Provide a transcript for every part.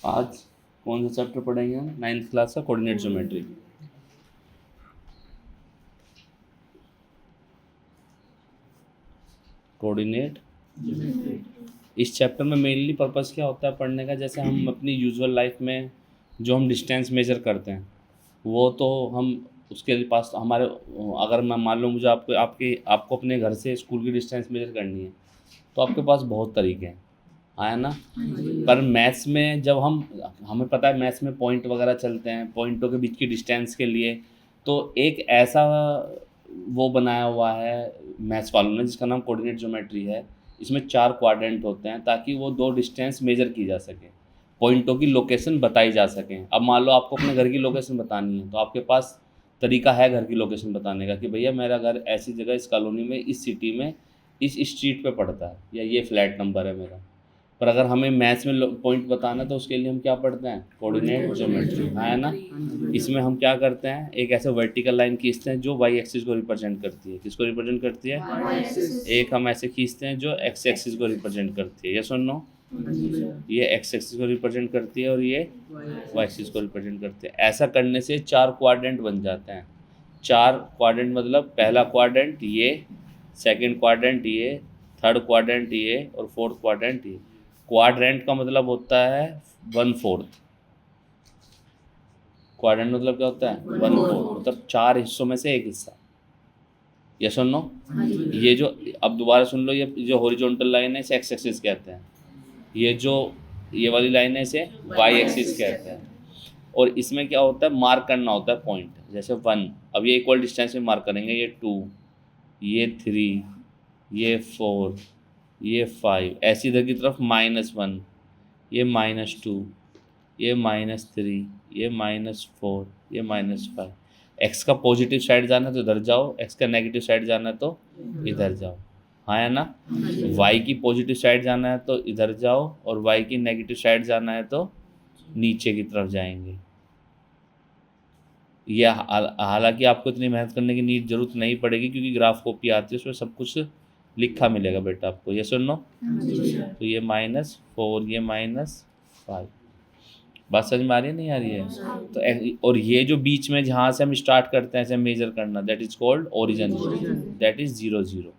आज कौन सा चैप्टर पढ़ेंगे हम? 9th क्लास का कोऑर्डिनेट ज्योमेट्री। कोऑर्डिनेट इस चैप्टर में मेनली पर्पस क्या होता है पढ़ने का, जैसे हम अपनी यूजुअल लाइफ में जो हम डिस्टेंस मेजर करते हैं वो तो हम उसके पास हमारे, अगर मैं मान लो मुझे आपको अपने घर से स्कूल की डिस्टेंस मेजर करनी है तो आपके पास बहुत तरीके हैं, आया ना। पर मैथ्स में जब हमें पता है मैथ्स में पॉइंट वगैरह चलते हैं, पॉइंटों के बीच की डिस्टेंस के लिए तो एक ऐसा वो बनाया हुआ है मैथ्स वालों ने जिसका नाम कोऑर्डिनेट ज्योमेट्री है। इसमें 4 क्वाड्रेंट होते हैं ताकि वो 2 डिस्टेंस मेजर की जा सके, पॉइंटों की लोकेशन बताई जा सकें। अब मान लो आपको अपने घर की लोकेशन बतानी है तो आपके पास तरीका है घर की लोकेशन बताने का कि भैया मेरा घर ऐसी जगह, इस कॉलोनी में, इस सिटी में, इस स्ट्रीट पे पड़ता है, या ये फ्लैट नंबर है मेरा। पर अगर हमें मैथ्स में पॉइंट बताना है तो उसके लिए हम क्या पढ़ते हैं? कोऑर्डिनेट ज्योमेट्री, है ना। इसमें हम क्या करते हैं, एक ऐसे वर्टिकल लाइन खींचते हैं जो वाई एक्सिस को रिप्रेजेंट करती है। किसको रिप्रेजेंट करती है? एक हम ऐसे खींचते हैं जो एक्स एक्सिस को रिप्रेजेंट करती है। ये सुन लो, ये एक्स एक्सिस को रिप्रेजेंट करती है और ये वाई एक्सिस को रिप्रेजेंट करती है। ऐसा करने से 4 क्वाड्रेंट बन जाते हैं। 4 क्वाड्रेंट मतलब पहला क्वाड्रेंट ये, सेकंड क्वाड्रेंट ये, थर्ड क्वाड्रेंट ये और फोर्थ क्वाड्रेंट ये। क्वाड्रेंट का मतलब होता है 1/4। क्वाड्रेंट मतलब क्या होता है? 1/4, मतलब 4 हिस्सों में से एक हिस्सा। ये सुन लो, ये जो, अब दोबारा सुन लो, ये जो हॉरिजॉन्टल लाइन है इसे एक्स एक्सिस कहते हैं, ये वाली लाइन है इसे वाई एक्सिस कहते हैं। और इसमें क्या होता है, मार्क करना होता है पॉइंट, जैसे 1, अब ये इक्वल डिस्टेंस में मार्क करेंगे, ये 2, ये 3, ये 4, ये 5, ऐसी इधर की तरफ -1, ये -2, ये -3, ये -4, ये -5। एक्स का पॉजिटिव साइड जाना है तो इधर जाओ, एक्स का नेगेटिव साइड जाना है तो इधर जाओ, हाँ है ना। वाई की पॉजिटिव साइड जाना है तो इधर जाओ और वाई की नेगेटिव साइड जाना है तो नीचे की तरफ जाएंगे। ये हालांकि आपको इतनी मेहनत करने की नीड जरूरत नहीं पड़ेगी क्योंकि ग्राफ कॉपी आती है, उसमें सब कुछ लिखा मिलेगा बेटा आपको। ये सुन लो, तो ये -4, ये -5, बात समझ में आ रही है नहीं आ रही है? तो और ये जो बीच में जहाँ से हम स्टार्ट करते हैं ऐसे मेजर करना, that is called origin, that is 0 0।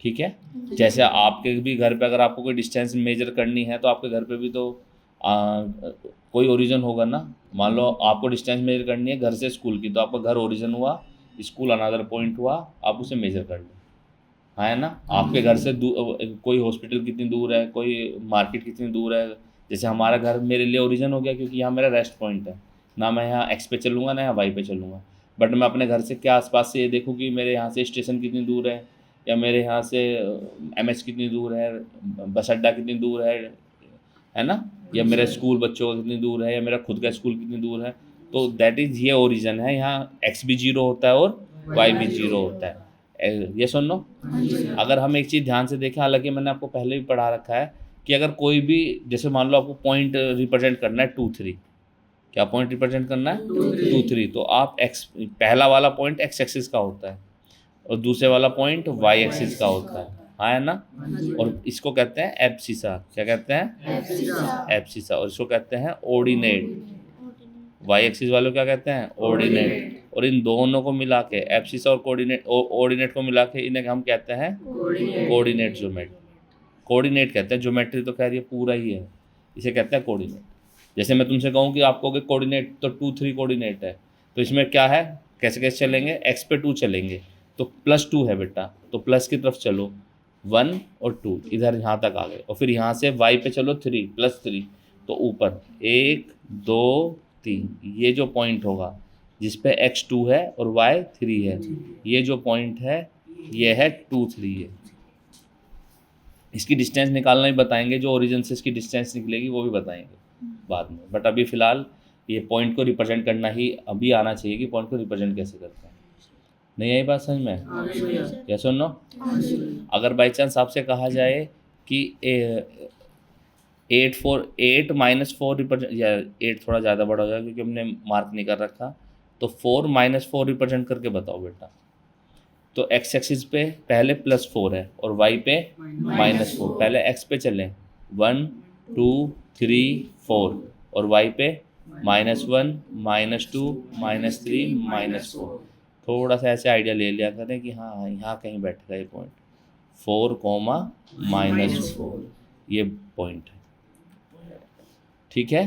ठीक है। जैसे आपके भी घर पे अगर आपको कोई डिस्टेंस मेजर करनी है तो आपके घर पे भी तो कोई ओरिजिन होगा ना। मान लो आपको डिस्टेंस मेजर करनी है घर से स्कूल की, तो आपका घर ओरिजिन हुआ, स्कूल अनदर पॉइंट हुआ, आप उसे मेजर कर लो, है ना। आपके घर से कोई हॉस्पिटल कितनी दूर है, कोई मार्केट कितनी दूर है। जैसे हमारा घर मेरे लिए ओरिजिन हो गया क्योंकि यहाँ मेरा रेस्ट पॉइंट है, ना मैं यहाँ एक्स पे चलूँगा ना यहाँ वाई पे चलूँगा। बट मैं अपने घर से क्या आसपास से ये देखूँ कि मेरे यहाँ से स्टेशन कितनी दूर है, या मेरे यहाँ से एमएच कितनी दूर है, बस अड्डा कितनी दूर है ना, या मेरा स्कूल बच्चों का कितनी दूर है, या मेरा खुद का स्कूल कितनी दूर है। तो दैट इज़ ये ओरिजिन है। यहाँ एक्स भी 0 होता है और वाई भी 0 होता है। ये सुन लो, अगर हम एक चीज़ ध्यान से देखें, हालांकि मैंने आपको पहले भी पढ़ा रखा है कि अगर कोई भी, जैसे मान लो आपको पॉइंट रिप्रेजेंट करना है 2 3, क्या पॉइंट रिप्रेजेंट करना है? 2 3। तो आप एक्स, पहला वाला पॉइंट एक्स एक्सिस का होता है और दूसरे वाला पॉइंट वाई एक्सिस का होता है, हाँ है ना। और इसको कहते हैं एब्सिसा। क्या कहते हैं? एब्सिसा। और इसको कहते हैं ऑर्डिनेट। वाई एक्सिस वालों क्या कहते हैं? ऑर्डिनेट। और इन दोनों को मिला के, एब्सिस और ऑर्डिनेट को मिला के इन्हें हम कहते हैं कोऑर्डिनेट ज्योमेट्री। कोऑर्डिनेट कहते हैं, ज्योमेट्री तो खैर ये पूरा ही है, इसे कहते हैं कोऑर्डिनेट। जैसे मैं तुमसे कहूँ कि आपको कोऑर्डिनेट तो 2 3 कोऑर्डिनेट है, तो इसमें क्या है, कैसे कैसे चलेंगे? एक्स पे 2 चलेंगे तो +2 है बेटा, तो प्लस की तरफ चलो, 1 और 2 इधर यहाँ तक आ गए। और फिर यहाँ से वाई पे चलो 3 +3, तो ऊपर 1 2 3, ये जो पॉइंट होगा जिस पे x2 है और y3 है, ये जो पॉइंट है ये है 2 3 है। इसकी डिस्टेंस निकालना ही बताएंगे, जो ओरिजिन से इसकी डिस्टेंस निकलेगी वो भी बताएंगे बाद में। बट अभी फ़िलहाल ये पॉइंट को रिप्रेजेंट करना ही अभी आना चाहिए कि पॉइंट को रिप्रेजेंट कैसे करते हैं। नहीं आई बात समझ में? या सुन लो, अगर बाई चांस आपसे कहा जाए कि 8 -4 रिप्रेजेंट, या 8 थोड़ा ज़्यादा बड़ा हो जाएगा क्योंकि हमने मार्क नहीं कर रखा, तो 4 -4 रिप्रेजेंट करके बताओ बेटा। तो एक्स एक्सिस पे पहले +4 है और वाई पे -4। पहले एक्स पे चलें, 1 2 3 4 और y पे -1 -2 -3 -4। थोड़ा सा ऐसे आइडिया ले लिया करें कि हाँ यहाँ कहीं बैठेगा ये पॉइंट, 4, -4 ये पॉइंट है। ठीक है।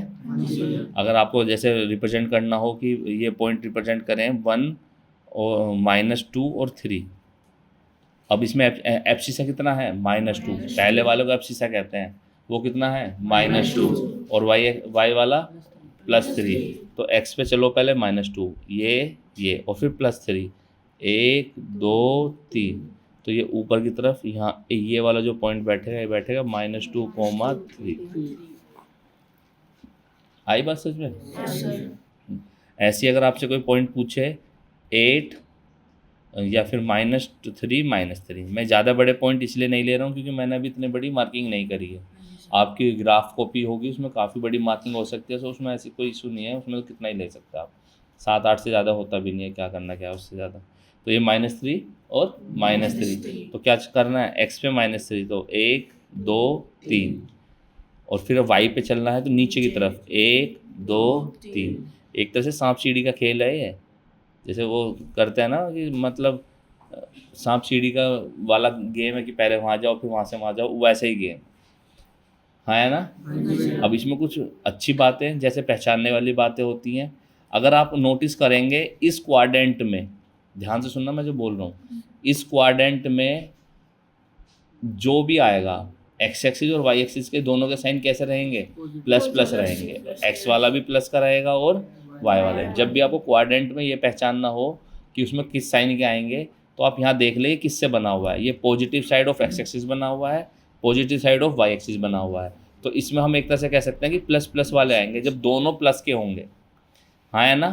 अगर आपको जैसे रिप्रेजेंट करना हो कि ये पॉइंट रिप्रेजेंट करें 1 और -2 और 3। अब इसमें एब्सिसा कितना है? -2। पहले वाले को एब्सिसा कहते हैं, वो कितना है? -2। और y वाला +3। तो x पे चलो पहले -2, ये और फिर +3, 1 2 3। तो ये ऊपर की तरफ यहाँ ये वाला जो पॉइंट बैठेगा ये बैठेगा -2, 3। आई बात सच में? ऐसी अगर आपसे कोई पॉइंट पूछे 8 या फिर -3 -3, मैं ज़्यादा बड़े पॉइंट इसलिए नहीं ले रहा हूँ क्योंकि मैंने अभी इतनी बड़ी मार्किंग नहीं करी है। आपकी ग्राफ कॉपी होगी उसमें काफ़ी बड़ी मार्किंग हो सकती है, तो उसमें ऐसी कोई इशू नहीं है, उसमें तो कितना ही ले सकते हैं आप, 7-8 से ज़्यादा होता भी नहीं है, क्या करना क्या उससे ज़्यादा। तो ये -3 और -3, तो क्या करना है? x पे -3, तो 1 2 3 और फिर y पे चलना है तो नीचे की तरफ 1 2 3। एक तरह से सांप सीढ़ी का खेल है ये, जैसे वो करते हैं ना कि मतलब सांप सीढ़ी का वाला गेम है कि पहले वहाँ जाओ फिर वहाँ से वहाँ जाओ, वैसे ही गेम है ना। अब इसमें कुछ अच्छी बातें जैसे पहचानने वाली बातें होती हैं। अगर आप नोटिस करेंगे इस क्वाड्रेंट में, ध्यान से सुनना मैं जो बोल रहा हूँ, इस क्वाड्रेंट में जो भी आएगा एक्स एक्सिस और वाई एक्सिस के दोनों के साइन कैसे रहेंगे? ++ रहेंगे। एक्स वाला भी प्लस का रहेगा और वाई वाला भी। जब भी आपको क्वाड्रेंट में ये पहचानना हो कि उसमें किस साइन के आएंगे, तो आप यहाँ देख ले किससे बना हुआ है। ये positive side of X axis बना हुआ है, positive side of Y axis बना हुआ है। तो इसमें हम एक तरह से कह सकते हैं कि ++ वाले आएंगे जब दोनों प्लस के होंगे। हाँ है ना।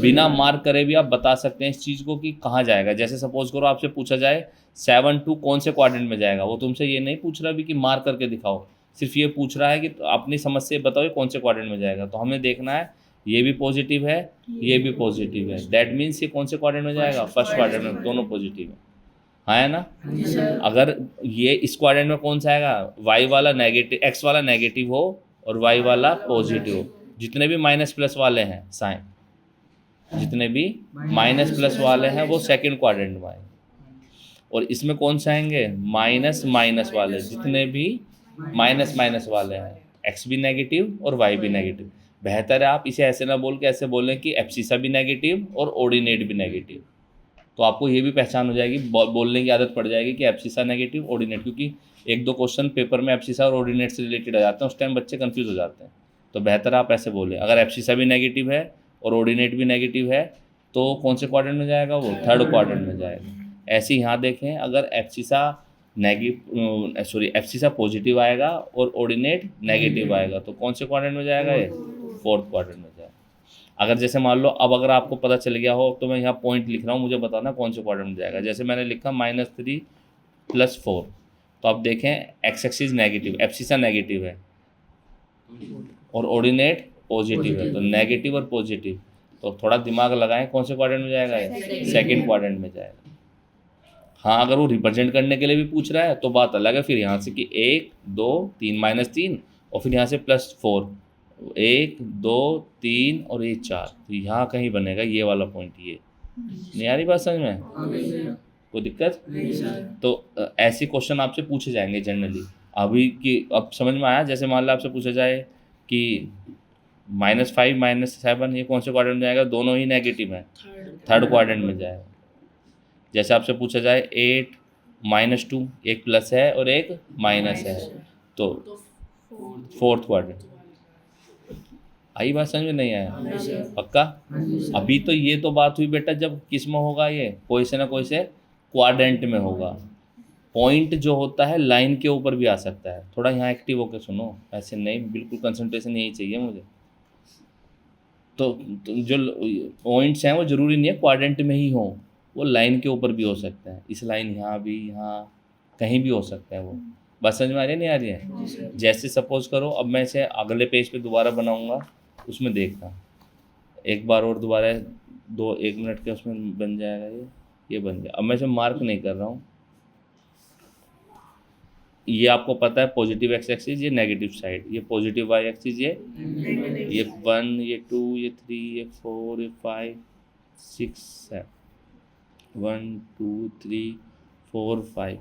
बिना मार्क करे भी आप बता सकते हैं इस चीज़ को कि कहाँ जाएगा। जैसे सपोज करो आपसे पूछा जाए 7 2 कौन से क्वाड्रेंट में जाएगा, वो तुमसे ये नहीं पूछ रहा भी कि मार्क करके दिखाओ, सिर्फ ये पूछ रहा है कि अपनी समझ से बताओ ये कौन से क्वाड्रेंट में जाएगा। तो हमें देखना है ये भी पॉजिटिव है, ये भी पॉजिटिव है, दैट मीन्स ये कौन से क्वाड्रेंट में जाएगा? फर्स्ट क्वाड्रेंट में, दोनों पॉजिटिव है। हाँ है ना। अगर ये इस क्वाड्रेंट में कौन सा आएगा? वाई वाला नेगेटिव, एक्स वाला नेगेटिव हो और वाई वाला पॉजिटिव हो। जितने भी -+ वाले हैं साइन, जितने भी -+ वाले हैं वो सेकंड क्वाड्रेंट में आएंगे। और इसमें कौन से आएंगे? माइनस वाले, जितने भी माइनस वाले हैं, एक्स भी नेगेटिव और वाई भी नेगेटिव। बेहतर है आप इसे ऐसे ना बोल के ऐसे बोलें कि एब्सिसा भी नेगेटिव और ऑर्डिनेट भी नेगेटिव। तो आपको ये भी पहचान हो जाएगी, बोलने की आदत पड़ जाएगी कि एब्सिसा नेगेटिव ऑर्डिनेट, क्योंकि 1-2 क्वेश्चन पेपर में एब्सिसा और ऑर्डिनेट से रिलेटेड आ जाते हैं, उस टाइम बच्चे कंफ्यूज हो जाते हैं। तो बेहतर आप ऐसे बोलें, अगर एब्सिसा भी नेगेटिव है और ऑर्डिनेट भी नेगेटिव है तो कौन से क्वाड्रेंट में जाएगा? वो थर्ड क्वाड्रेंट में जाएगा। ऐसे यहाँ देखें, अगर एब्सिसा पॉजिटिव आएगा और ऑर्डिनेट नेगेटिव आएगा तो कौन से क्वाड्रेंट में जाएगा? ये फोर्थ क्वाड्रेंट में जाएगा। अगर जैसे मान लो अब अगर आपको पता चल गया हो तो मैं यहाँ पॉइंट लिख रहा हूँ, मुझे बताना कौन से क्वाड्रेंट में जाएगा। जैसे मैंने लिखा -3 + 4, तो आप देखें x axis negative, abscissa negative है और ऑर्डिनेट पॉजिटिव है, तो नेगेटिव और पॉजिटिव, तो थोड़ा दिमाग लगाएं कौन से क्वाड्रेंट में जाएगा? ये सेकंड क्वाड्रेंट में जाएगा। हाँ अगर वो रिप्रेजेंट करने के लिए भी पूछ रहा है तो बात अलग है, फिर यहाँ से कि 1 2 3 -3 और फिर यहाँ से +4, 1 2 3 और ये 4, तो यहाँ कहीं बनेगा ये वाला पॉइंट। ये नहीं आ रही बात समझ में? कोई दिक्कत? तो ऐसे क्वेश्चन आपसे पूछे जाएंगे जनरली। अभी कि अब समझ में आया? जैसे मान लो आपसे पूछा जाए कि -5 -7 ये कौन से क्वाड्रेंट में जाएगा? दोनों ही नेगेटिव हैं, थर्ड क्वाड्रेंट में जाएगा। जैसे आपसे पूछा जाए 8 -2, एक प्लस है और एक माइनस है, तो फोर्थ क्वाड्रेंट। आई बात समझ में? नहीं आया? पक्का? अभी तो ये तो बात हुई बेटा जब किस में होगा, ये कोई से ना कोई से क्वाड्रेंट में होगा। पॉइंट जो होता है लाइन के ऊपर भी आ सकता है। थोड़ा यहाँ एक्टिव होकर सुनो, ऐसे नहीं, बिल्कुल कंसंट्रेशन यही चाहिए मुझे। तो जो पॉइंट्स हैं वो ज़रूरी नहीं है क्वाड्रेंट में ही हो, वो लाइन के ऊपर भी हो सकते हैं। इस लाइन यहाँ भी, यहाँ कहीं भी हो सकता है वो। बात समझ में आ रही है नहीं आ रही है? जैसे सपोज करो अब मैं इसे अगले पेज पे दोबारा बनाऊंगा, उसमें देखना एक बार और दोबारा 1 मिनट के उसमें बन जाएगा ये बन गया। अब मैं इसे मार्क नहीं कर रहा हूँ, ये आपको पता है पॉजिटिव एक्स एक्सिस, ये नेगेटिव साइड, ये पॉजिटिव वाई एक्सिस, ये 1, ये 2, ये 3, ये 4, ये 5, 6, 7, 1 2 3 4 5,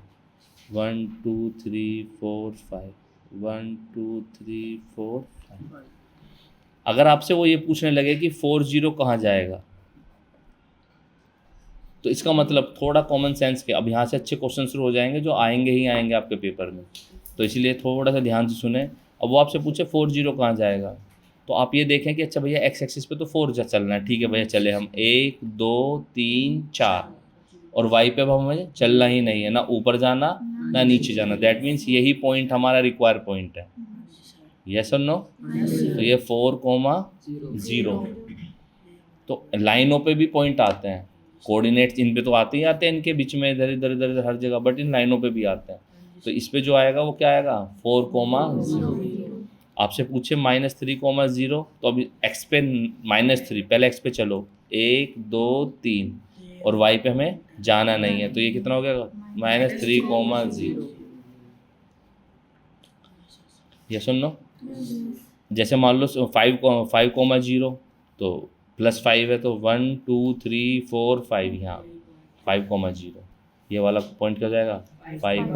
1 2 3 4 5, 1 2 3 4 5। अगर आपसे वो ये पूछने लगे कि 40 कहाँ जाएगा, तो इसका मतलब थोड़ा कॉमन सेंस के, अब यहाँ से अच्छे क्वेश्चन शुरू हो जाएंगे जो आएंगे ही आएंगे आपके पेपर में, तो इसलिए थोड़ा सा ध्यान से सुने। अब वो आपसे पूछे 40 कहाँ जाएगा, तो आप ये देखें कि अच्छा भैया एक्स एक्सिस पे तो 4 चलना है, ठीक है भैया चले हम 1 2 3 4, और वाई पे अब हमें चलना ही नहीं है, ना ऊपर जाना ना नीचे जाना। दैट मीन्स यही पॉइंट हमारा रिक्वायर पॉइंट है, यस और नो। तो ये 4,0। तो लाइनों पे भी पॉइंट आते हैं, कोऑर्डिनेट्स इन पे तो आते ही आते हैं इनके बीच में, इधर इधर इधर इधर हर जगह, बट इन लाइनों पे भी आते हैं। तो इस पे जो आएगा वो क्या आएगा, 4,0। आपसे पूछे -3,0, तो अभी एक्स पे -3, पहले एक्स पे चलो 1 2 3, और वाई पे हमें जाना नहीं है, तो ये कितना हो गया, -3,0। ये सुन लो, जैसे मान लो 5,0, तो +5 है, तो 1 2 3 4 5, यहाँ 5,0, ये वाला पॉइंट क्या हो जाएगा 5,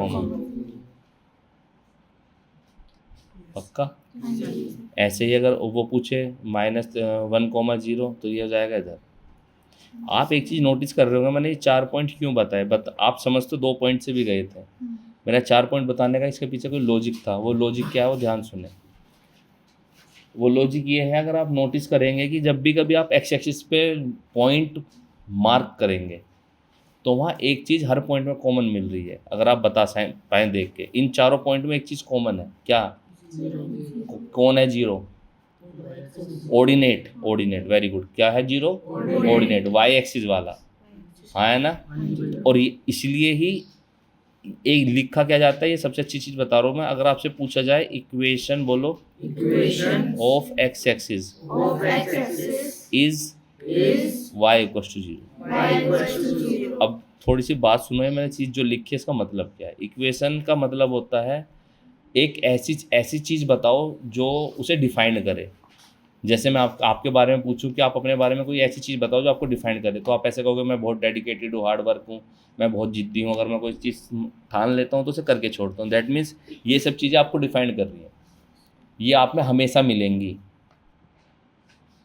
पक्का। ऐसे ही अगर वो पूछे -1,0, तो ये हो जाएगा इधर। आप एक चीज़ नोटिस कर रहे होंगे, मैंने ये 4 पॉइंट क्यों बताए, आप समझ तो 2 पॉइंट से भी गए थे, मेरा 4 पॉइंट बताने का इसके पीछे कोई लॉजिक था। वो लॉजिक क्या है, वो ध्यान सुने। वो लॉजिक ये है, अगर आप नोटिस करेंगे कि जब भी कभी आप एक्स एक्सिस पे पॉइंट मार्क करेंगे, तो वहाँ एक चीज़ हर पॉइंट में कॉमन मिल रही है। अगर आप बता पाएँ देख के, इन चारों पॉइंट में एक चीज़ कॉमन है, क्या कौन है, 0, ऑर्डिनेट, वेरी गुड, क्या है 0, ऑर्डिनेट, वाई एक्सिस वाला, हाँ है ना। और इसलिए ही एक लिखा क्या जाता है, ये सबसे अच्छी चीज़ बता रहा हूँ मैं। अगर आपसे पूछा जाए इक्वेशन, बोलो of X axis is y = 0। अब थोड़ी सी बात सुनो, है मैंने चीज़ जो लिखी है इसका मतलब क्या है। इक्वेशन का मतलब होता है एक ऐसी चीज़ बताओ जो उसे डिफाइन करे। जैसे मैं आपके बारे में पूछूं कि आप अपने बारे में कोई ऐसी चीज़ बताओ जो आपको डिफाइन करे, तो आप ऐसे कहोगे मैं बहुत डेडिकेटेड हूँ, हार्ड वर्क हूँ, मैं बहुत जिद्दी हूँ, अगर मैं कोई चीज़ ठान लेता हूँ तो उसे करके छोड़ता हूँ। दैट मीन्स ये सब चीज़ें आपको डिफाइन कर रही हैं, ये आप में हमेशा मिलेंगी,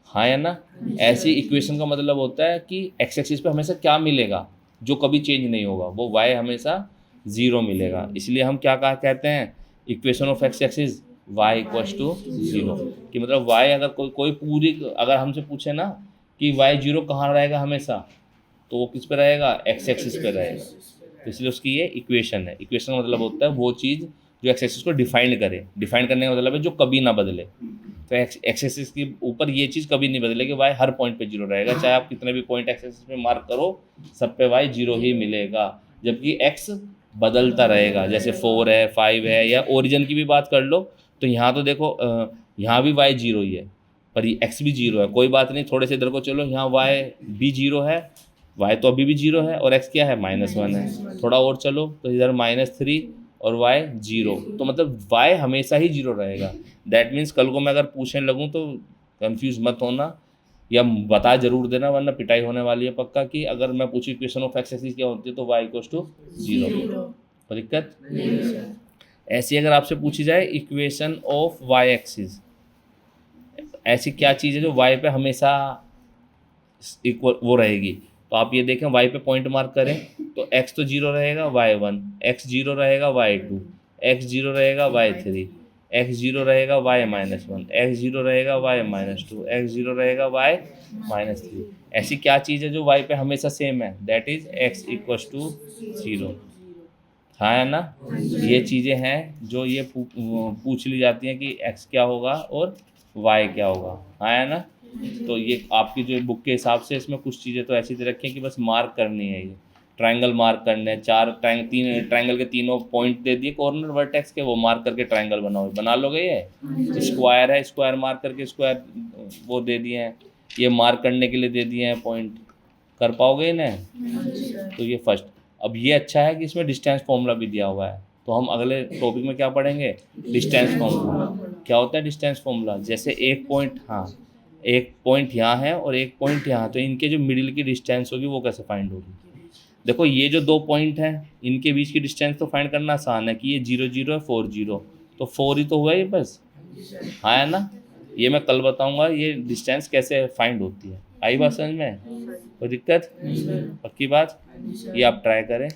हाँ या ना। ऐसी इक्वेशन का मतलब होता है कि एक्स एक्सिस पे हमेशा क्या मिलेगा जो कभी चेंज नहीं होगा, वो वाई हमेशा 0 मिलेगा। इसलिए हम क्या कहते हैं, equation of X axis y = 0, कि मतलब y अगर कोई पूरी, अगर हमसे पूछे ना कि y 0 कहाँ रहेगा हमेशा, तो वो किस पे रहेगा, एक्स एक्सिस पे रहेगा। तो इसलिए उसकी ये इक्वेशन है। इक्वेशन का मतलब होता है वो चीज़ जो एक्स एक्सिस को डिफाइन करे। डिफाइन करने का मतलब है जो कभी ना बदले। तो एक्स एक्सिस के ऊपर ये चीज़ कभी नहीं बदलेगी, वाई हर पॉइंट पे 0 रहेगा, चाहे आप कितने भी पॉइंट एक्स एक्सिस पे मार्क करो, सब पे वाई 0 ही मिलेगा। जबकि एक्स बदलता रहेगा, जैसे 4 है, 5 है, या ओरिजिन की भी बात कर लो, तो यहाँ तो देखो यहाँ भी वाई 0 ही है, पर ये एक्स भी 0 है। कोई बात नहीं, थोड़े से इधर को चलो, यहाँ वाई भी 0 है, वाई तो अभी भी 0 है, और एक्स क्या है, -1 है। थोड़ा और चलो तो इधर -3 और y 0, तो मतलब y हमेशा ही 0 रहेगा। दैट मीन्स कल को मैं अगर पूछने लगूँ तो कंफ्यूज मत होना, या बता जरूर देना, वरना पिटाई होने वाली है पक्का। कि अगर मैं पूछूँ इक्वेशन ऑफ एक्स एक्सिस क्या होती है, तो y = 0, कोई दिक्कत। ऐसी अगर आपसे पूछी जाए इक्वेशन ऑफ y एक्सिस, ऐसी क्या चीज़ है जो y पे हमेशा इक्वल वो रहेगी, तो आप ये देखें y पे पॉइंट मार्क करें, तो x तो 0 रहेगा, y 1, x 0 रहेगा, y 2, x 0 रहेगा, y 3, x 0 रहेगा, y -1, x 0 रहेगा, y -2, x 0 रहेगा, y -3। ऐसी क्या चीज़ है जो y पे हमेशा सेम है, दैट इज x = 0, हाँ है ना। ये चीज़ें हैं जो ये पूछ ली जाती हैं कि x क्या होगा और y क्या होगा, हाँ है ना। तो ये आपकी जो बुक के हिसाब से इसमें कुछ चीज़ें तो ऐसी दे रखी हैं कि बस मार्क करनी है। ये ट्रायंगल मार्क करने हैं, 4 तीन ट्रायंगल के तीनों पॉइंट दे दिए कॉर्नर वर्टेक्स के, वो मार्क करके ट्रायंगल बना लोगे। ये स्क्वायर है, स्क्वायर मार्क करके स्क्वायर वो दे दिए हैं, ये मार्क करने के लिए दे दिए हैं पॉइंट, कर पाओगे इन्हें। तो ये फर्स्ट। अब ये अच्छा है कि इसमें डिस्टेंस फॉर्मूला भी दिया हुआ है, तो हम अगले टॉपिक में क्या पढ़ेंगे, डिस्टेंस फॉर्मूला। क्या होता है डिस्टेंस फॉर्मूला, जैसे एक पॉइंट, हाँ एक पॉइंट यहाँ है और एक पॉइंट यहाँ, तो इनके जो मिडिल की डिस्टेंस होगी वो कैसे फाइंड होगी। देखो ये जो 2 पॉइंट हैं इनके बीच की डिस्टेंस तो फाइंड करना आसान है कि ये 0 0 है 4 0, तो 4 ही तो हुआ ये बस, हाँ है ना। ये मैं कल बताऊंगा ये डिस्टेंस कैसे फाइंड होती है। आई बात समझ में, कोई दिक्कत, पक्की बात, ये आप ट्राई करें।